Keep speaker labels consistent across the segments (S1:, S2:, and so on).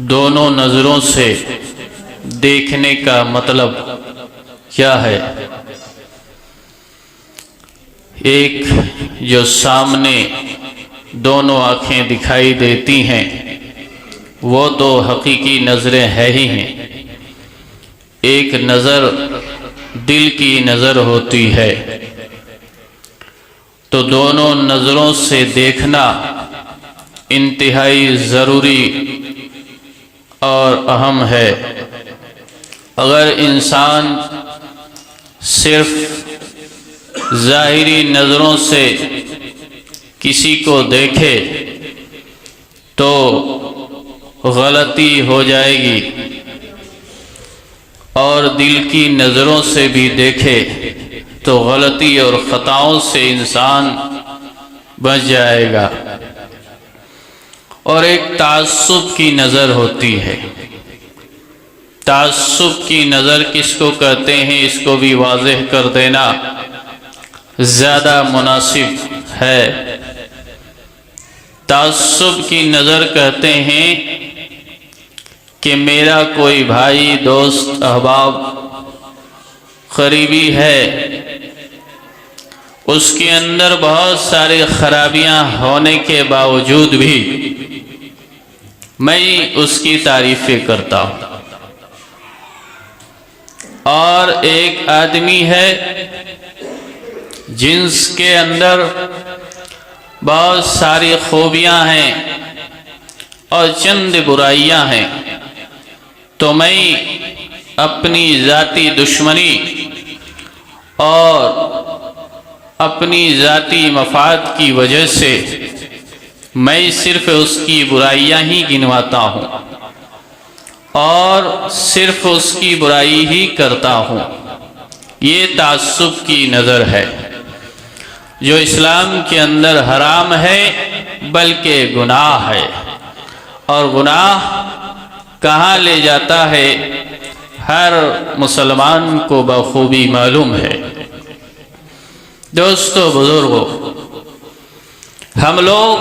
S1: دونوں نظروں سے دیکھنے کا مطلب کیا ہے؟ ایک جو سامنے دونوں آنکھیں دکھائی دیتی ہیں وہ تو حقیقی نظریں ہے ہی ہیں، ایک نظر دل کی نظر ہوتی ہے، تو دونوں نظروں سے دیکھنا انتہائی ضروری اور اہم ہے۔ اگر انسان صرف ظاہری نظروں سے کسی کو دیکھے تو غلطی ہو جائے گی، اور دل کی نظروں سے بھی دیکھے تو غلطی اور خطاؤں سے انسان بچ جائے گا۔ اور ایک تعصب کی نظر ہوتی ہے۔ تعصب کی نظر کس کو کہتے ہیں اس کو بھی واضح کر دینا زیادہ مناسب ہے۔ تعصب کی نظر کہتے ہیں کہ میرا کوئی بھائی، دوست، احباب، قریبی ہے، اس کے اندر بہت ساری خرابیاں ہونے کے باوجود بھی میں اس کی تعریفیں کرتا ہوں۔ اور ایک آدمی ہے جنس کے اندر بہت ساری خوبیاں ہیں اور چند برائیاں ہیں، تو میں اپنی ذاتی دشمنی اور اپنی ذاتی مفاد کی وجہ سے میں صرف اس کی برائیاں ہی گنواتا ہوں اور صرف اس کی برائی ہی کرتا ہوں۔ یہ تعصب کی نظر ہے جو اسلام کے اندر حرام ہے بلکہ گناہ ہے، اور گناہ کہاں لے جاتا ہے ہر مسلمان کو بخوبی معلوم ہے۔ دوستو، بزرگو، ہم لوگ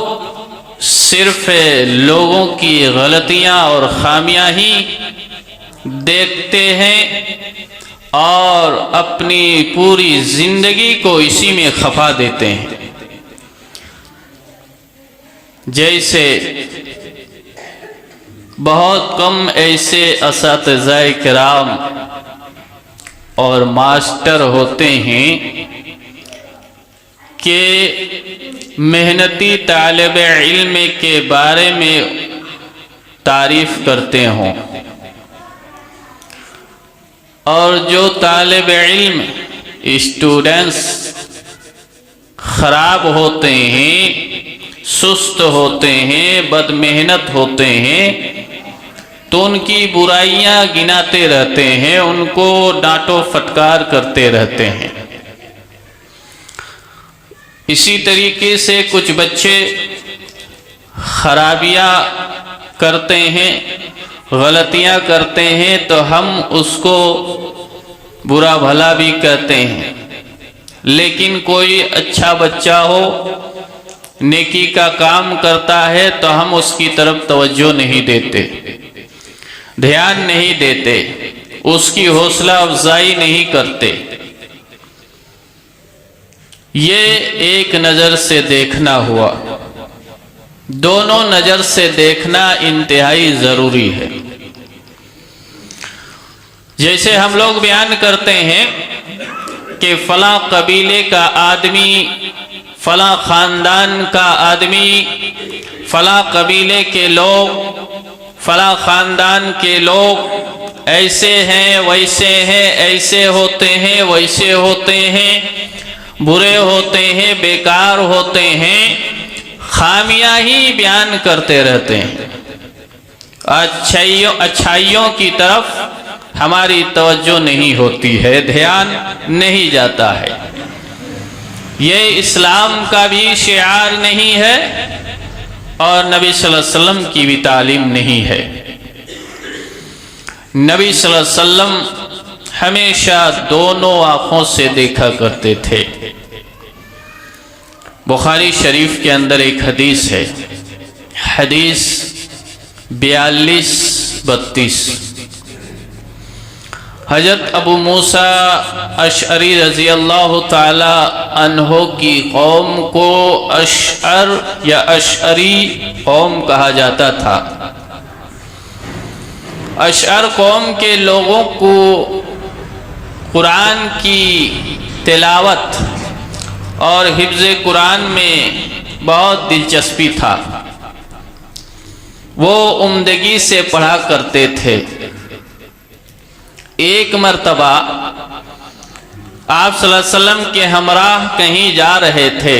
S1: صرف لوگوں کی غلطیاں اور خامیاں ہی دیکھتے ہیں اور اپنی پوری زندگی کو اسی میں کھپا دیتے ہیں۔ جیسے بہت کم ایسے اساتذہ کرام اور ماسٹر ہوتے ہیں کہ محنتی طالب علم کے بارے میں تعریف کرتے ہوں، اور جو طالب علم اسٹوڈنٹس خراب ہوتے ہیں، سست ہوتے ہیں، بد محنت ہوتے ہیں، تو ان کی برائیاں گناتے رہتے ہیں، ان کو ڈانٹو پھٹکار کرتے رہتے ہیں۔ اسی طریقے سے کچھ بچے خرابیاں کرتے ہیں، غلطیاں کرتے ہیں، تو ہم اس کو برا بھلا بھی کہتے ہیں، لیکن کوئی اچھا بچہ ہو، نیکی کا کام کرتا ہے تو ہم اس کی طرف توجہ نہیں دیتے، دھیان نہیں دیتے، اس کی حوصلہ افزائی نہیں کرتے۔ یہ ایک نظر سے دیکھنا ہوا۔ دونوں نظر سے دیکھنا انتہائی ضروری ہے۔ جیسے ہم لوگ بیان کرتے ہیں کہ فلاں قبیلے کا آدمی، فلاں خاندان کا آدمی، فلاں قبیلے کے لوگ، فلاں خاندان کے لوگ ایسے ہیں، ویسے ہیں، ایسے ہوتے ہیں، ویسے ہوتے ہیں، برے ہوتے ہیں، بیکار ہوتے ہیں، خامیاں ہی بیان کرتے رہتے ہیں۔ اچھائیوں کی طرف ہماری توجہ نہیں ہوتی ہے، دھیان نہیں جاتا ہے۔ یہ اسلام کا بھی شعار نہیں ہے اور نبی صلی اللہ علیہ وسلم کی بھی تعلیم نہیں ہے۔ نبی صلی اللہ علیہ وسلم ہمیشہ دونوں آنکھوں سے دیکھا کرتے تھے۔ بخاری شریف کے اندر ایک حدیث ہے، حدیث 42 32۔ حضرت ابو موسیٰ اشعری رضی اللہ تعالی عنہ کی قوم کو اشعر یا اشعری قوم کہا جاتا تھا۔ اشعر قوم کے لوگوں کو قرآن کی تلاوت اور حفظ قرآن میں بہت دلچسپی تھا، وہ عمدگی سے پڑھا کرتے تھے۔ ایک مرتبہ آپ صلی اللہ علیہ وسلم کے ہمراہ کہیں جا رہے تھے،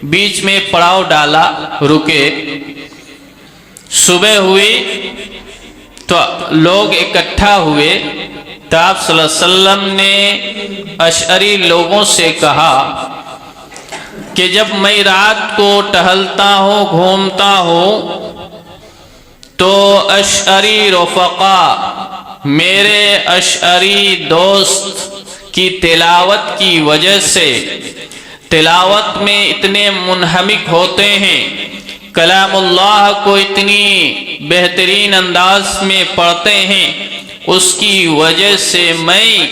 S1: بیچ میں پڑاؤ ڈالا، رکے، صبح ہوئی تو لوگ اکٹھا ہوئے، تو آپ صلی اللہ علیہ وسلم نے اشعری لوگوں سے کہا کہ جب میں رات کو ٹہلتا ہوں، گھومتا ہوں، تو اشعری رفقا، میرے اشعری دوست کی تلاوت کی وجہ سے تلاوت میں اتنے منہمک ہوتے ہیں، کلام اللہ کو اتنی بہترین انداز میں پڑھتے ہیں، اس کی وجہ سے میں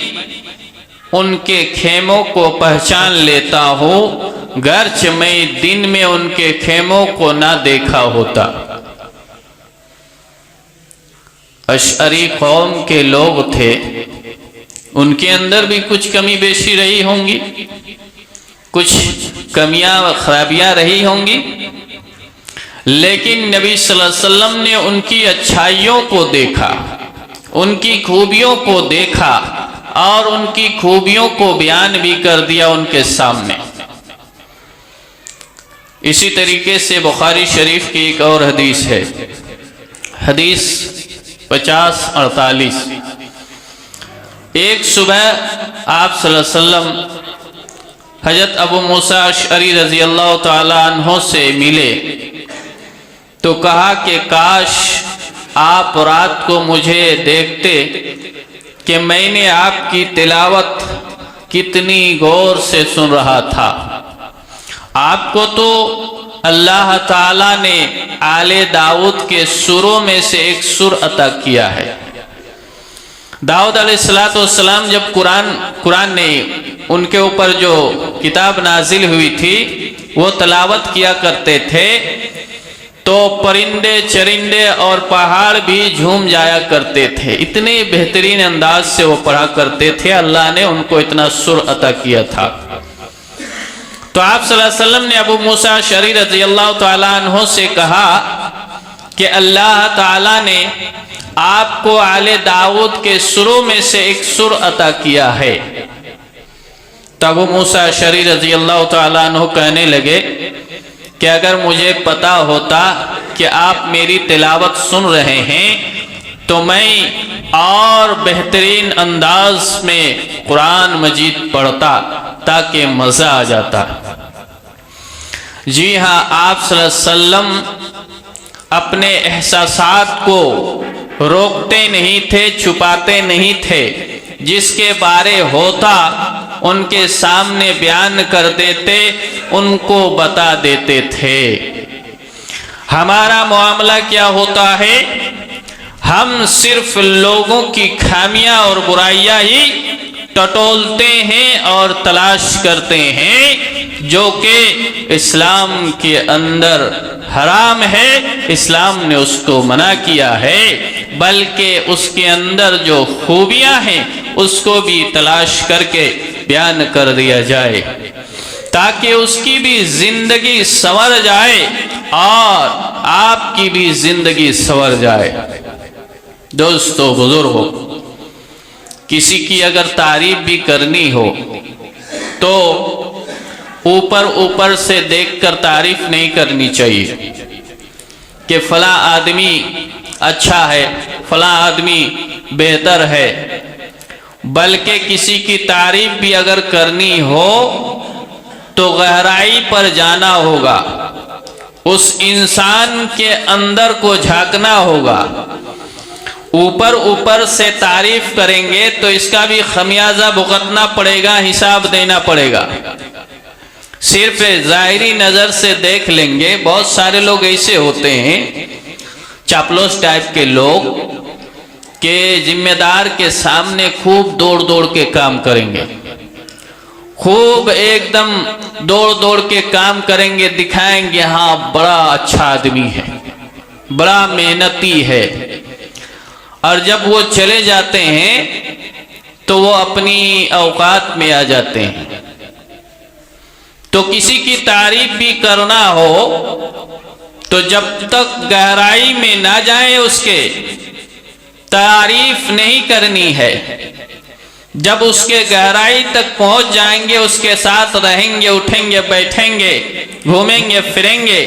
S1: ان کے خیموں کو پہچان لیتا ہوں، گرچہ میں دن میں ان کے خیموں کو نہ دیکھا ہوتا۔ اشعری قوم کے لوگ تھے، ان کے اندر بھی کچھ کمی بیشی رہی ہوں گی، کچھ کمیاں و خرابیاں رہی ہوں گی، لیکن نبی صلی اللہ علیہ وسلم نے ان کی اچھائیوں کو دیکھا، ان کی خوبیوں کو دیکھا اور ان کی خوبیوں کو بیان بھی کر دیا ان کے سامنے۔ اسی طریقے سے بخاری شریف کی ایک اور حدیث ہے، حدیث 50-48۔ ایک صبح آپ صلی اللہ علیہ وسلم حضرت ابو موسیٰ اشعری رضی اللہ تعالی عنہ سے ملے تو کہا کہ کاش آپ رات کو مجھے دیکھتے کہ میں نے آپ کی تلاوت کتنی غور سے سن رہا تھا۔ آپ کو تو اللہ تعالیٰ نے آل داؤد کے سوروں میں سے ایک سور عطا کیا ہے۔ داؤد علیہ السلام جب قرآن نے ان کے اوپر جو کتاب نازل ہوئی تھی وہ تلاوت کیا کرتے تھے تو پرندے چرندے اور پہاڑ بھی جھوم جایا کرتے تھے، اتنے بہترین انداز سے وہ پڑھا کرتے تھے، اللہ نے ان کو اتنا سر عطا کیا تھا۔ تو آپ صلی اللہ علیہ وسلم نے ابو موسیٰ اشعری رضی اللہ تعالیٰ عنہ سے کہا کہ اللہ تعالیٰ نے آپ کو آل داؤد کے سروں میں سے ایک سر عطا کیا ہے۔ تو ابو موسیٰ اشعری رضی اللہ تعالیٰ عنہ کہنے لگے کہ اگر مجھے پتا ہوتا کہ آپ میری تلاوت سن رہے ہیں تو میں اور بہترین انداز میں قرآن مجید پڑھتا تاکہ مزہ آ جاتا۔ جی ہاں، آپ صلی اللہ علیہ وسلم اپنے احساسات کو روکتے نہیں تھے، چھپاتے نہیں تھے، جس کے بارے ہوتا ان کے سامنے بیان کر دیتے، ان کو بتا دیتے تھے۔ ہمارا معاملہ کیا ہوتا ہے؟ ہم صرف لوگوں کی خامیاں اور برائیاں ہی ٹٹولتے ہیں اور تلاش کرتے ہیں، جو کہ اسلام کے اندر حرام ہے، اسلام نے اس کو منع کیا ہے، بلکہ اس کے اندر جو خوبیاں ہیں اس کو بھی تلاش کر کے بیان کر دیا جائے تاکہ اس کی بھی زندگی سنور جائے اور آپ کی بھی زندگی سنور جائے۔ دوستو، بزرگو، کسی کی اگر تعریف بھی کرنی ہو تو اوپر سے دیکھ کر تعریف نہیں کرنی چاہیے کہ فلاں آدمی اچھا ہے، فلاں آدمی بہتر ہے، بلکہ کسی کی تعریف بھی اگر کرنی ہو تو گہرائی پر جانا ہوگا، اس انسان کے اندر کو جھانکنا ہوگا۔ اوپر سے تعریف کریں گے تو اس کا بھی خمیازہ بھگتنا پڑے گا، حساب دینا پڑے گا۔ صرف ظاہری نظر سے دیکھ لیں گے، بہت سارے لوگ ایسے ہوتے ہیں چاپلوس ٹائپ کے لوگ، کہ ذمہ دار کے سامنے خوب دوڑ دوڑ کے کام کریں گے، خوب ایک دم دوڑ دوڑ کے کام کریں گے، دکھائیں گے ہاں بڑا اچھا آدمی ہے، بڑا محنتی ہے، اور جب وہ چلے جاتے ہیں تو وہ اپنی اوقات میں آ جاتے ہیں۔ تو کسی کی تعریف بھی کرنا ہو تو جب تک گہرائی میں نہ جائیں اس کے تعریف نہیں کرنی ہے، جب اس کے گہرائی تک پہنچ جائیں گے، اس کے ساتھ رہیں گے، اٹھیں گے، بیٹھیں گے، گھومیں گے، پھریں گے،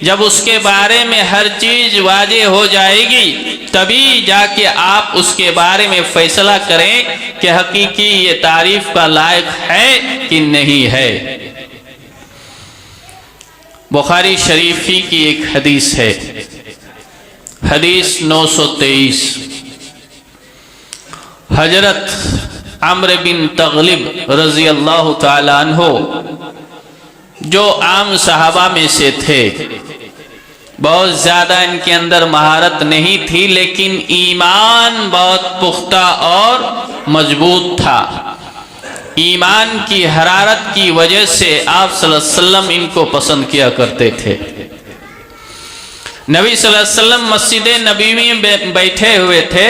S1: جب اس کے بارے میں ہر چیز واضح ہو جائے گی تبھی جا کے آپ اس کے بارے میں فیصلہ کریں کہ حقیقی یہ تعریف کا لائق ہے کہ نہیں ہے۔ بخاری شریف ہی کی ایک حدیث ہے، حدیث 923، حضرت عمرو بن تغلب رضی اللہ تعالیٰ عنہ جو عام صحابہ میں سے تھے، بہت زیادہ ان کے اندر مہارت نہیں تھی، لیکن ایمان بہت پختہ اور مضبوط تھا۔ ایمان کی حرارت کی وجہ سے آپ صلی اللہ علیہ وسلم ان کو پسند کیا کرتے تھے۔ نبی صلی اللہ علیہ وسلم مسجد نبوی میں بیٹھے ہوئے تھے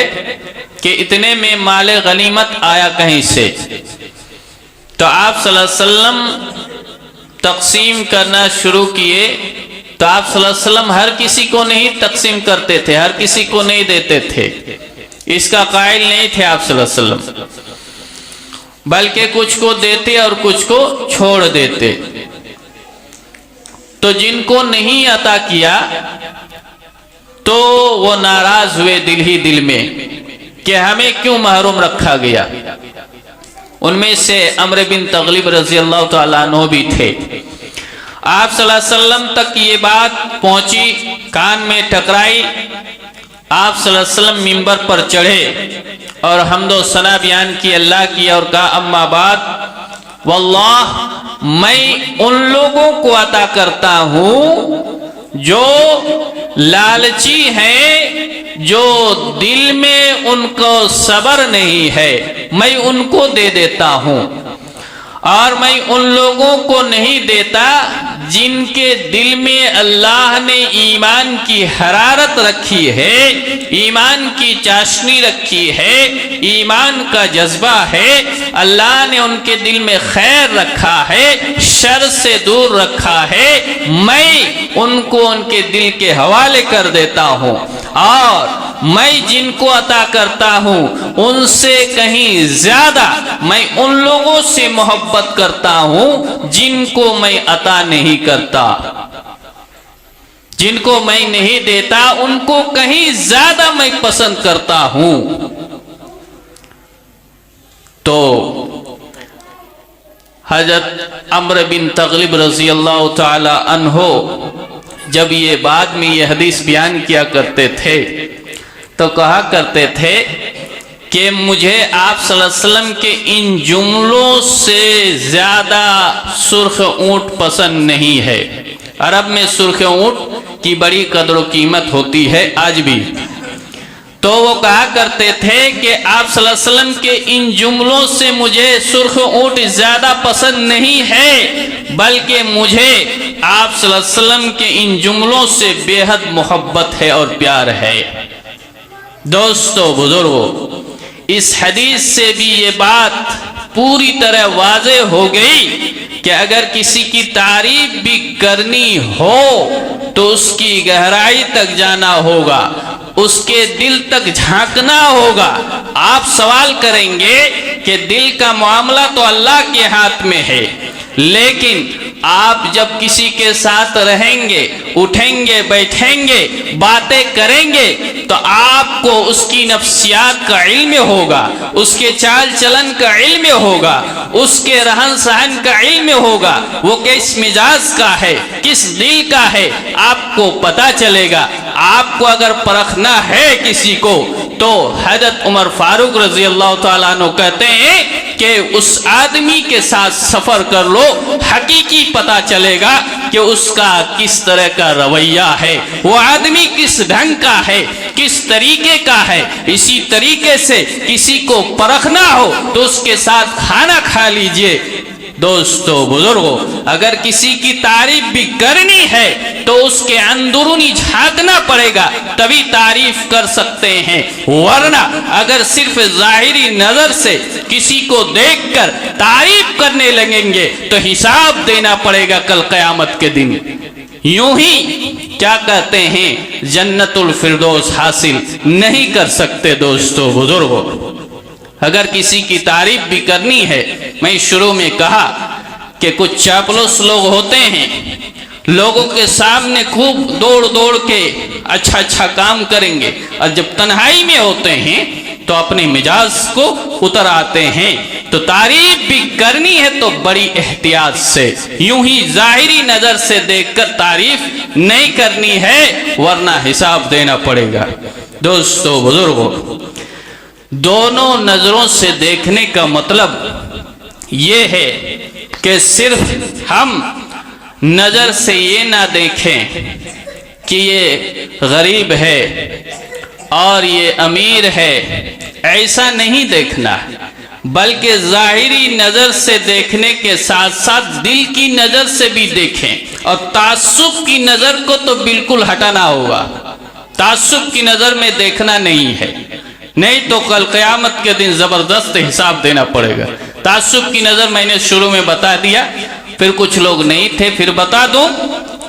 S1: کہ اتنے میں مال غنیمت آیا کہیں سے، تو آپ صلی اللہ علیہ وسلم تقسیم کرنا شروع کیے، تو آپ صلی اللہ علیہ وسلم ہر کسی کو نہیں تقسیم کرتے تھے، ہر کسی کو نہیں دیتے تھے، اس کا قائل نہیں تھے آپ صلی اللہ علیہ وسلم، بلکہ کچھ کو دیتے اور کچھ کو چھوڑ دیتے۔ تو جن کو نہیں عطا کیا تو وہ ناراض ہوئے دل ہی دل میں کہ ہمیں کیوں محروم رکھا گیا۔ ان میں سے عمرو بن تغلب رضی اللہ تعالیٰ عنہ بھی تھے۔ آپ صلی اللہ علیہ وسلم تک یہ بات پہنچی، کان میں ٹکرائی، آپ صلی اللہ علیہ وسلم منبر پر چڑھے اور حمد و ثنا بیان کی اللہ کی، اور کہا اما بعد، واللہ میں ان لوگوں کو عطا کرتا ہوں جو لالچی ہیں، جو دل میں ان کو صبر نہیں ہے، میں ان کو دے دیتا ہوں، اور میں ان لوگوں کو نہیں دیتا جن کے دل میں اللہ نے ایمان کی حرارت رکھی ہے، ایمان کی چاشنی رکھی ہے، ایمان کا جذبہ ہے، اللہ نے ان کے دل میں خیر رکھا ہے، شر سے دور رکھا ہے، میں ان کو ان کے دل کے حوالے کر دیتا ہوں، اور میں جن کو عطا کرتا ہوں ان سے کہیں زیادہ میں ان لوگوں سے محبت کرتا ہوں جن کو میں عطا نہیں کرتا، جن کو میں نہیں دیتا ان کو کہیں زیادہ میں پسند کرتا ہوں۔ تو حضرت عمرو بن تغلب رضی اللہ تعالی عنہ جب یہ بعد میں یہ حدیث بیان کیا کرتے تھے تو کہا کرتے تھے کہ مجھے آپ صلی اللہ علیہ وسلم کے ان جملوں سے زیادہ سرخ اونٹ پسند نہیں ہے۔ عرب میں سرخ اونٹ کی بڑی قدر و قیمت ہوتی ہے آج بھی۔ تو وہ کہا کرتے تھے کہ آپ صلی اللہ علیہ وسلم کے ان جملوں سے مجھے سرخ اونٹ زیادہ پسند نہیں ہے، بلکہ مجھے آپ صلی اللہ علیہ وسلم کے ان جملوں سے بے حد محبت ہے اور پیار ہے۔ دوستو، بزرگو، اس حدیث سے بھی یہ بات پوری طرح واضح ہو گئی کہ اگر کسی کی تعریف بھی کرنی ہو تو اس کی گہرائی تک جانا ہوگا، اس کے دل تک جھانکنا ہوگا۔ آپ سوال کریں گے کہ دل کا معاملہ تو اللہ کے ہاتھ میں ہے، لیکن آپ جب کسی کے ساتھ رہیں گے، اٹھیں گے، بیٹھیں گے، باتیں کریں گے تو آپ کو اس کی نفسیات کا علم ہوگا، اس کے چال چلن کا علم ہوگا، اس کے رہن سہن کا علم ہوگا، وہ کس مزاج کا ہے، کس دل کا ہے، آپ کو پتہ چلے گا۔ آپ کو اگر پرکھنا ہے کسی کو تو حضرت عمر فاروق رضی اللہ تعالیٰ عنہ کہتے ہیں کہ اس آدمی کے ساتھ سفر کر لو، حقیقی پتہ چلے گا کہ اس کا کس طرح کا رویہ ہے، وہ آدمی کس ڈھنگ کا ہے، کس طریقے کا ہے۔ اسی طریقے سے کسی کو پرکھنا ہو تو اس کے ساتھ کھانا کھا لیجئے۔ دوستو بزرگو، اگر کسی کی تعریف بھی کرنی ہے تو اس کے اندرونی جھانکنا پڑے گا، تبھی تعریف کر سکتے ہیں، ورنہ اگر صرف ظاہری نظر سے کسی کو دیکھ کر تعریف کرنے لگیں گے تو حساب دینا پڑے گا کل قیامت کے دن۔ یوں ہی کیا کہتے ہیں، جنت الفردوس حاصل نہیں کر سکتے۔ دوستو بزرگو، اگر کسی کی تعریف بھی کرنی ہے، میں شروع میں کہا کہ کچھ چاپلوس لوگ ہوتے ہیں، لوگوں کے سامنے خوب دوڑ دوڑ کے اچھا کام کریں گے، اور جب تنہائی میں ہوتے ہیں تو اپنے مزاج کو اتر آتے ہیں۔ تو تعریف بھی کرنی ہے تو بڑی احتیاط سے، یوں ہی ظاہری نظر سے دیکھ کر تعریف نہیں کرنی ہے، ورنہ حساب دینا پڑے گا۔ دوستو بزرگو، دونوں نظروں سے دیکھنے کا مطلب یہ ہے کہ صرف ہم نظر سے یہ نہ دیکھیں کہ یہ غریب ہے اور یہ امیر ہے، ایسا نہیں دیکھنا، بلکہ ظاہری نظر سے دیکھنے کے ساتھ ساتھ دل کی نظر سے بھی دیکھیں، اور تعصب کی نظر کو تو بالکل ہٹانا ہوگا۔ تعصب کی نظر میں دیکھنا نہیں ہے، نہیں تو کل قیامت کے دن زبردست حساب دینا پڑے گا۔ تعصب کی نظر میں نے شروع میں بتا دیا، پھر کچھ لوگ نہیں تھے، پھر بتا دوں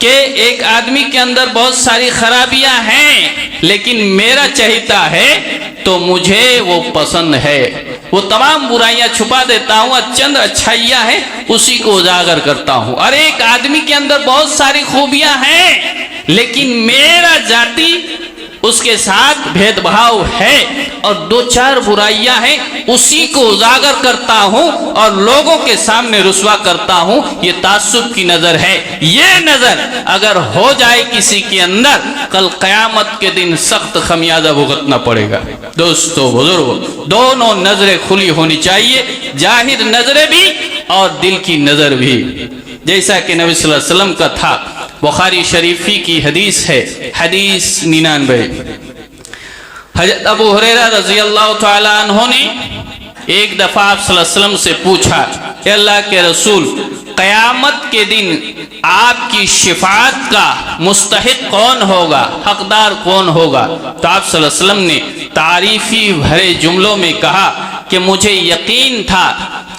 S1: کہ ایک آدمی کے اندر بہت ساری خرابیاں ہیں، لیکن میرا چہیتا ہے تو مجھے وہ پسند ہے، وہ تمام برائیاں چھپا دیتا ہوں اور چند اچھائیاں ہیں اسی کو اجاگر کرتا ہوں۔ اور ایک آدمی کے اندر بہت ساری خوبیاں ہیں، لیکن میرا ذاتی اس کے ساتھ بھید بھاؤ ہے اور دو چار برائیاں ہیں، اسی کو اجاگر کرتا ہوں اور لوگوں کے سامنے رسوا کرتا ہوں۔ یہ تعصب کی نظر ہے۔ یہ نظر اگر ہو جائے کسی کے اندر، کل قیامت کے دن سخت خمیازہ بھگتنا پڑے گا۔ دوستو بزرگو، دونوں نظریں کھلی ہونی چاہیے، ظاہر نظریں بھی اور دل کی نظر بھی، جیسا کہ نبی صلی اللہ علیہ وسلم کا تھا۔ بخاری شریفی کی حدیث ہے، حدیث 99۔ حضرت ابو ہریرہ رضی اللہ تعالیٰ عنہ نے ایک دفعہ آپ صلی اللہ علیہ وسلم سے پوچھا کہ اللہ کے رسول، قیامت کے دن آپ کی شفاعت کا مستحق کون ہوگا، حقدار کون ہوگا؟ تو آپ صلی اللہ علیہ وسلم نے تعریفی بھرے جملوں میں کہا کہ مجھے یقین تھا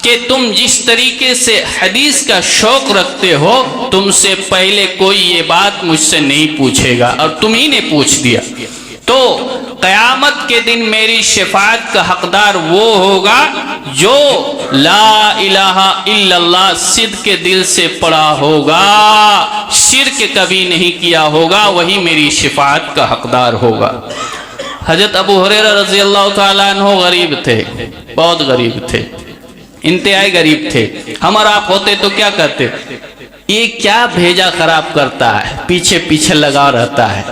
S1: کہ تم جس طریقے سے حدیث کا شوق رکھتے ہو، تم سے پہلے کوئی یہ بات مجھ سے نہیں پوچھے گا، اور تم ہی نے پوچھ دیا۔ تو قیامت کے دن میری شفاعت کا حقدار وہ ہوگا جو لا الہ الا اللہ صدق کے دل سے پڑھا ہوگا، شرک کبھی نہیں کیا ہوگا، وہی میری شفاعت کا حقدار ہوگا۔ حضرت ابو ہریرہ رضی اللہ تعالیٰ عنہ غریب تھے، بہت غریب تھے، انتہائی غریب تھے۔ ہم اور آپ ہوتے تو کیا کرتے؟ یہ کیا بھیجا خراب کرتا ہے، پیچھے پیچھے لگا رہتا ہے،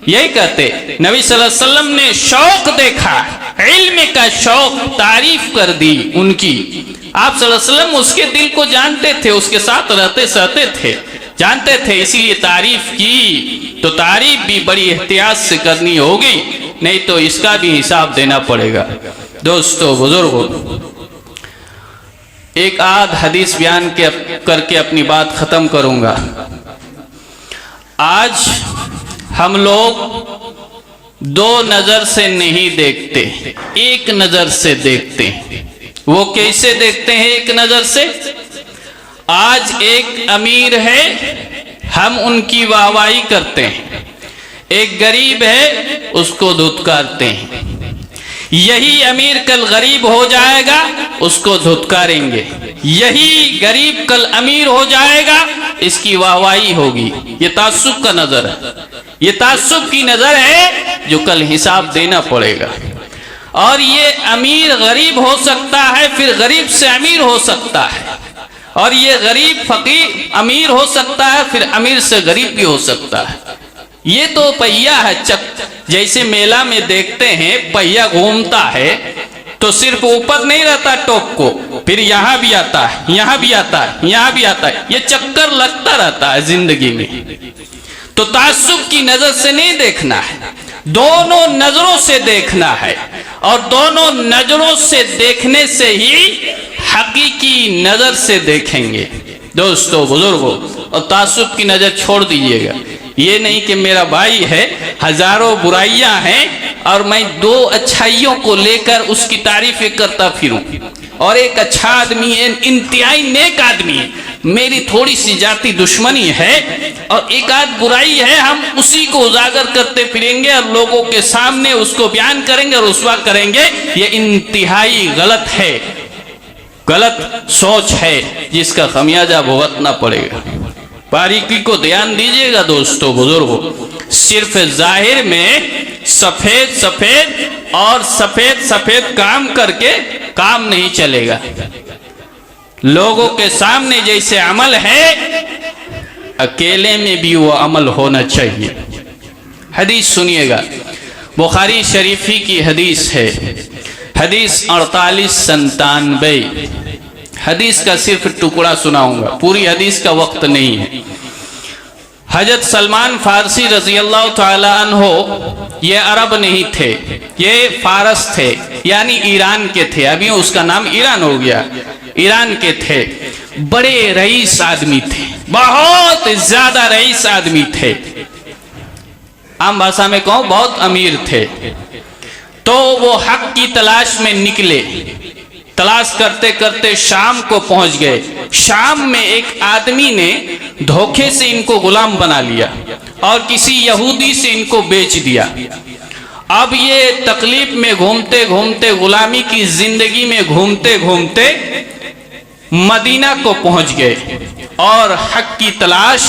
S1: یہی کہتے۔ نبی صلی اللہ علیہ وسلم نے شوق دیکھا، علم کا شوق، تعریف کر دی ان کی۔ آپ صلی اللہ علیہ وسلم اس کے دل کو جانتے تھے، اس کے ساتھ رہتے سہتے تھے، جانتے تھے، اسی لیے تعریف کی۔ تو تعریف بھی بڑی احتیاط سے کرنی ہوگی، نہیں تو اس کا بھی حساب دینا پڑے گا۔ دوستو بزرگو، ایک آدھ حدیث بیان کر کے اپنی بات ختم کروں گا۔ آج ہم لوگ دو نظر سے نہیں دیکھتے، ایک نظر سے دیکھتے ہیں۔ وہ کیسے دیکھتے ہیں ایک نظر سے؟ آج ایک امیر ہے، ہم ان کی واہواہی کرتے ہیں، ایک غریب ہے، اس کو دھتکارتے ہیں۔ یہی امیر کل غریب ہو جائے گا، اس کو دھتکاریں گے، یہی غریب کل امیر ہو جائے گا، اس کی واہواہی ہوگی۔ یہ تعصب کا نظر ہے، یہ تعصب کی نظر ہے جو کل حساب دینا پڑے گا۔ اور یہ امیر غریب ہو سکتا ہے، پھر غریب سے امیر ہو سکتا ہے، اور یہ غریب فقیر امیر ہو سکتا ہے، پھر امیر سے غریب بھی ہو سکتا ہے۔ یہ تو پہیا ہے، جیسے میلہ میں دیکھتے ہیں پہیا گھومتا ہے تو صرف اوپر نہیں رہتا ٹاپ کو، پھر یہاں بھی آتا ہے، یہاں بھی آتا ہے، یہاں بھی آتا ہے، یہ چکر لگتا رہتا ہے زندگی میں۔ تو تعصب کی نظر سے نہیں دیکھنا ہے، دونوں نظروں سے دیکھنا ہے، اور دونوں نظروں سے دیکھنے سے ہی حقیقی نظر سے دیکھیں گے۔ دوستو بزرگوں، اور تعصب کی نظر چھوڑ دیجئے گا، یہ نہیں کہ میرا بھائی ہے، ہزاروں برائیاں ہیں اور میں دو اچھائیوں کو لے کر اس کی تعریفیں کرتا پھروں، اور ایک اچھا آدمی ہے، انتہائی نیک آدمی ہے، میری تھوڑی سی ذاتی دشمنی ہے اور ایک آدھ برائی ہے، ہم اسی کو اجاگر کرتے پھریں گے اور لوگوں کے سامنے اس کو بیان کریں گے اور رسوا کریں گے۔ یہ انتہائی غلط ہے، غلط سوچ ہے، جس کا خمیازہ بھگتنا پڑے گا۔ باریکی کو دھیان دیجئے گا دوستو بزرگوں، صرف ظاہر میں سفید سفید اور سفید سفید کام کر کے کام نہیں چلے گا۔ لوگوں کے سامنے جیسے عمل ہے، اکیلے میں بھی وہ عمل ہونا چاہیے۔ حدیث سنیے گا، بخاری شریفی کی حدیث ہے، حدیث 4897۔ حدیث کا صرف ٹکڑا سناؤں گا، پوری حدیث کا وقت نہیں ہے۔ حضرت سلمان فارسی رضی اللہ تعالیٰ عنہ یہ عرب نہیں تھے، یہ فارس تھے، یعنی ایران کے تھے، ابھی اس کا نام ایران ہو گیا، ایران کے تھے، بڑے رئیس آدمی تھے، بہت زیادہ رئیس آدمی تھے، عام بھاشا میں کہوں بہت امیر تھے۔ تو وہ حق کی تلاش میں نکلے، تلاش کرتے کرتے شام کو پہنچ گئے۔ شام میں ایک آدمی نے دھوکے سے ان کو غلام بنا لیا اور کسی یہودی سے ان کو بیچ دیا۔ اب یہ تکلیف میں گھومتے گھومتے، غلامی کی زندگی میں گھومتے گھومتے مدینہ کو پہنچ گئے اور حق کی تلاش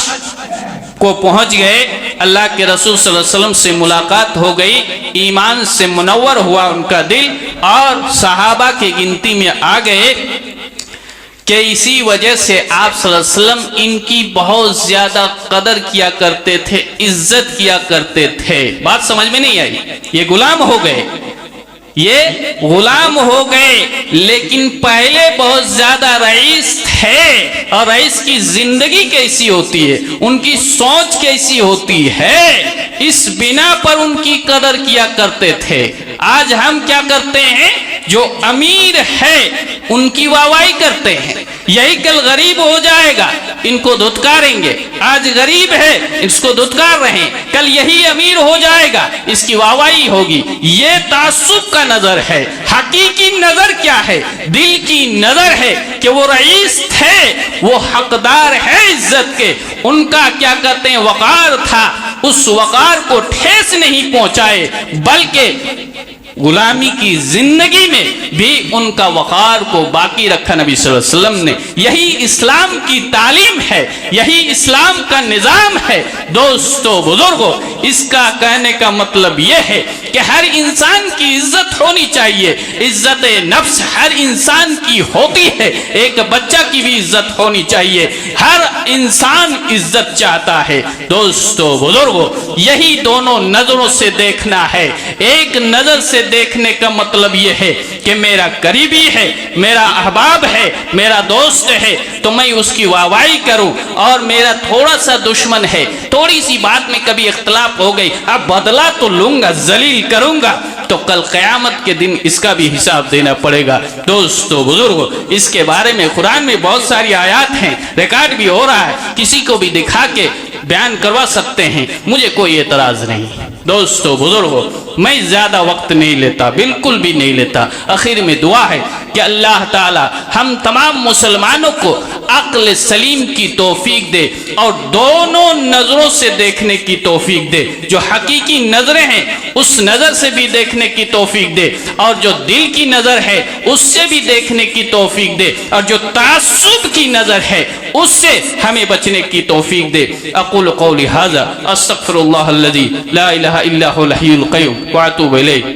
S1: کو پہنچ گئے۔ اللہ کے رسول صلی اللہ علیہ وسلم سے ملاقات ہو گئی، ایمان سے منور ہوا ان کا دل، اور صحابہ کی گنتی میں آ گئے کہ اسی وجہ سے آپ صلی اللہ علیہ وسلم ان کی بہت زیادہ قدر کیا کرتے تھے، عزت کیا کرتے تھے۔ بات سمجھ میں نہیں آئی؟ یہ غلام ہو گئے، یہ غلام ہو گئے، لیکن پہلے بہت زیادہ رئیس تھے، اور رئیس کی زندگی کیسی ہوتی ہے، ان کی سوچ کیسی ہوتی ہے، اس بنا پر ان کی قدر کیا کرتے تھے۔ آج ہم کیا کرتے ہیں؟ جو امیر ہے ان کی واہواہی کرتے ہیں، یہی کل غریب ہو جائے گا، ان کو دھتکاریں گے۔ آج غریب ہے، اس کو دھتکار رہے ہیں، کل یہی امیر ہو جائے گا، اس کی واہواہی ہوگی۔ یہ تعصب کا نظر ہے۔ حقیقی نظر کیا ہے؟ دل کی نظر ہے کہ وہ رئیس تھے، وہ حقدار ہے عزت کے، ان کا کیا کہتے ہیں وقار تھا، اس وقار کو ٹھیس نہیں پہنچائے، بلکہ غلامی کی زندگی میں بھی ان کا وقار کو باقی رکھا نبی صلی اللہ علیہ وسلم نے۔ یہی اسلام کی تعلیم ہے، یہی اسلام کا نظام ہے۔ دوستو بزرگوں، اس کا کہنے کا مطلب یہ ہے کہ ہر انسان کی عزت ہونی چاہیے، عزت نفس ہر انسان کی ہوتی ہے، ایک بچہ کی بھی عزت ہونی چاہیے، ہر انسان عزت چاہتا ہے۔ دوستو بزرگوں، یہی دونوں نظروں سے دیکھنا ہے۔ ایک نظر سے دیکھنے کا مطلب یہ ہے کہ میرا قریبی ہے، میرا احباب ہے، میرا دوست ہے، تو میں اس کی واہواہی کروں، اور میرا تھوڑا سا دشمن ہے، تھوڑی سی بات میں کبھی اختلاف ہو گئی، اب بدلہ تو لوں گا، ذلیل کروں گا، تو کل قیامت کے دن اس کا بھی حساب دینا پڑے گا۔ دوستو بزرگوں، اس کے بارے میں قرآن میں بہت ساری آیات ہیں، ریکارڈ بھی ہو رہا ہے، کسی کو بھی دکھا کے بیان کروا سکتے ہیں، مجھے کوئی اعتراض نہیں۔ دوستو بزرگوں، میں زیادہ وقت نہیں لیتا، بالکل بھی نہیں لیتا۔ آخر میں دعا ہے کہ اللہ تعالی ہم تمام مسلمانوں کو عقل سلیم کی توفیق دے، اور دونوں نظروں سے دیکھنے کی توفیق دے۔ جو حقیقی نظریں ہیں اس نظر سے بھی دیکھنے کی توفیق دے، اور جو دل کی نظر ہے اس سے بھی دیکھنے کی توفیق دے، اور جو تعصب کی نظر ہے اس سے ہمیں بچنے کی توفیق دے۔ اقول قولی ھذا استغفر اللہ الذی لا الہ الا ھو الحی القیوم واتوب الیہ۔